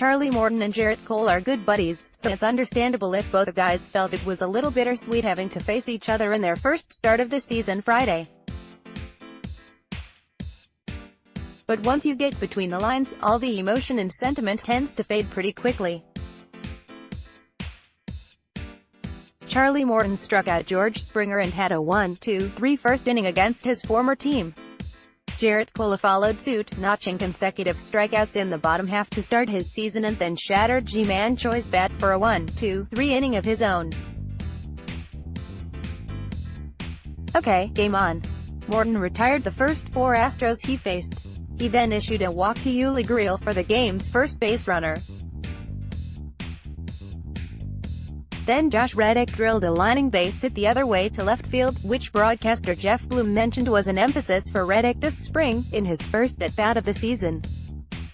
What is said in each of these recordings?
Morton and Gerrit Cole are good buddies, so it's understandable if both the guys felt it was a little bittersweet having to face each other in their first start of the season Friday. But once you get between the lines, all the emotion and sentiment tends to fade pretty quickly. Morton struck out George Springer and had a 1-2-3 first inning against his former team. Gerrit Cole followed suit, notching consecutive strikeouts in the bottom half to start his season and then shattered Ji-Man Choi's bat for a 1-2-3 inning of his own. Okay, game on. Morton retired the first 4 Astros he faced. He then issued a walk to Yuli Gurriel for the game's first base runner. Then Josh Reddick drilled a lining base hit the other way to left field, which broadcaster Jeff Bloom mentioned was an emphasis for Reddick this spring, in his first at-bat of the season.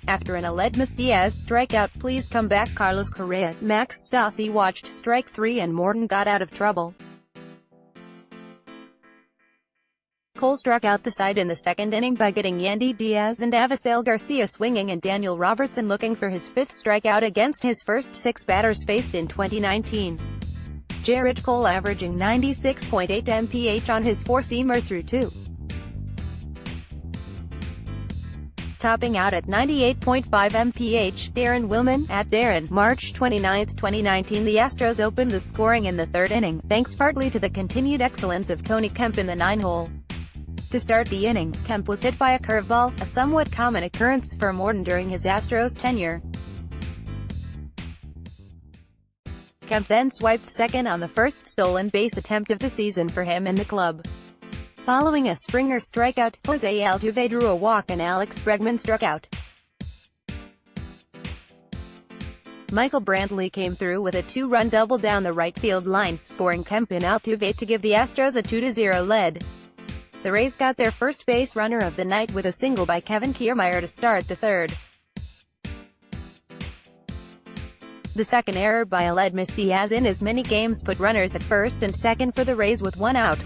After an Aledmus Diaz strikeout, "Please come back Carlos Correa," Max Stassi watched strike 3 and Morton got out of trouble. Cole struck out the side in the second inning by getting Yandy Diaz and Avisail Garcia swinging and Daniel Robertson looking for his 5th strikeout against his first 6 batters faced in 2019. Gerrit Cole averaging 96.8 mph on his 4-seamer through 2. Topping out at 98.5 mph, Darren Willman, at Darren, March 29, 2019. The Astros opened the scoring in the 3rd inning, thanks partly to the continued excellence of Tony Kemp in the 9-hole. To start the inning, Kemp was hit by a curveball, a somewhat common occurrence for Morton during his Astros tenure. Kemp then swiped second on the first stolen base attempt of the season for him and the club. Following a Springer strikeout, Jose Altuve drew a walk and Alex Bregman struck out. Michael Brantley came through with a 2-run double down the right field line, scoring Kemp and Altuve to give the Astros a 2-0 lead. The Rays got their first base runner of the night with a single by Kevin Kiermaier to start the 3rd. The second error by Aledmus Diaz in as many games put runners at first and second for the Rays with 1 out.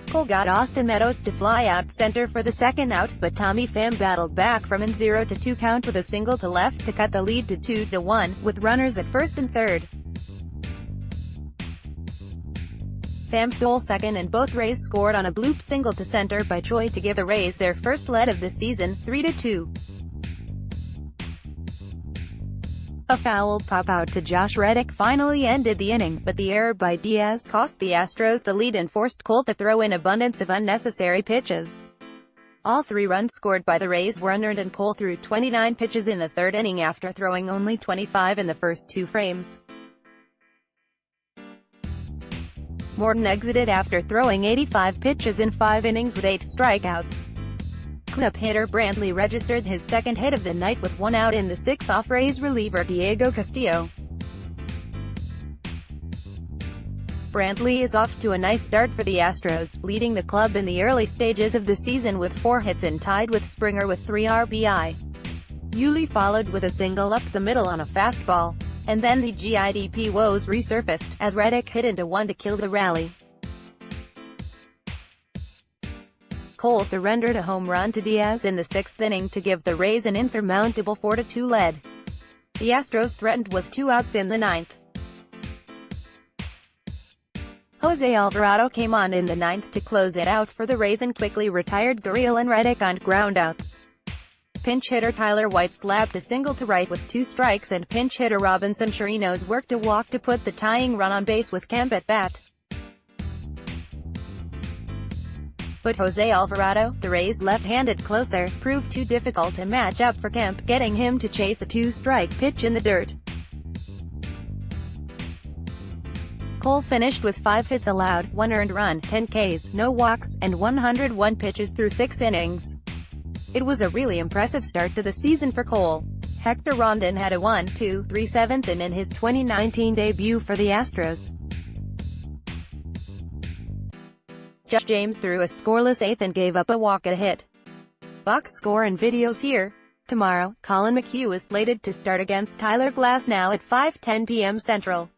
Cole got Austin Meadows to fly out center for the 2nd out, but Tommy Pham battled back from an 0-2 count with a single to left to cut the lead to 2-1, with runners at first and 3rd. Pham stole second and both Rays scored on a bloop single to center by Choi to give the Rays their first lead of the season, 3-2. A foul pop-out to Josh Reddick finally ended the inning, but the error by Diaz cost the Astros the lead and forced Cole to throw in abundance of unnecessary pitches. All 3 runs scored by the Rays were unearned and Cole threw 29 pitches in the 3rd inning after throwing only 25 in the first 2 frames. Morton exited after throwing 85 pitches in 5 innings with 8 strikeouts. Cleanup hitter Brantley registered his 2nd hit of the night with 1 out in the 6th off Rays reliever Diego Castillo. Brantley is off to a nice start for the Astros, leading the club in the early stages of the season with 4 hits and tied with Springer with 3 RBI. Yuli followed with a single up the middle on a fastball. And then the GIDP woes resurfaced, as Reddick hit into 1 to kill the rally. Cole surrendered a home run to Diaz in the 6th inning to give the Rays an insurmountable 4-2 lead. The Astros threatened with 2 outs in the 9th. Jose Alvarado came on in the 9th to close it out for the Rays and quickly retired Gurriel and Reddick on groundouts. Pinch hitter Tyler White slapped a single to right with 2 strikes and pinch hitter Robinson Chirinos worked a walk to put the tying run on base with Kemp at bat. But Jose Alvarado, the Rays' left-handed closer, proved too difficult to match up for Kemp, getting him to chase a 2-strike pitch in the dirt. Cole finished with 5 hits allowed, 1 earned run, 10 Ks, no walks, and 101 pitches through 6 innings. It was a really impressive start to the season for Cole. Hector Rondon had a 1-2-3 7th inning in his 2019 debut for the Astros. Josh James threw a scoreless 8th and gave up a walk and a hit. Box score and videos here. Tomorrow, Colin McHugh is slated to start against Tyler Glasnow at 5:10 p.m. Central.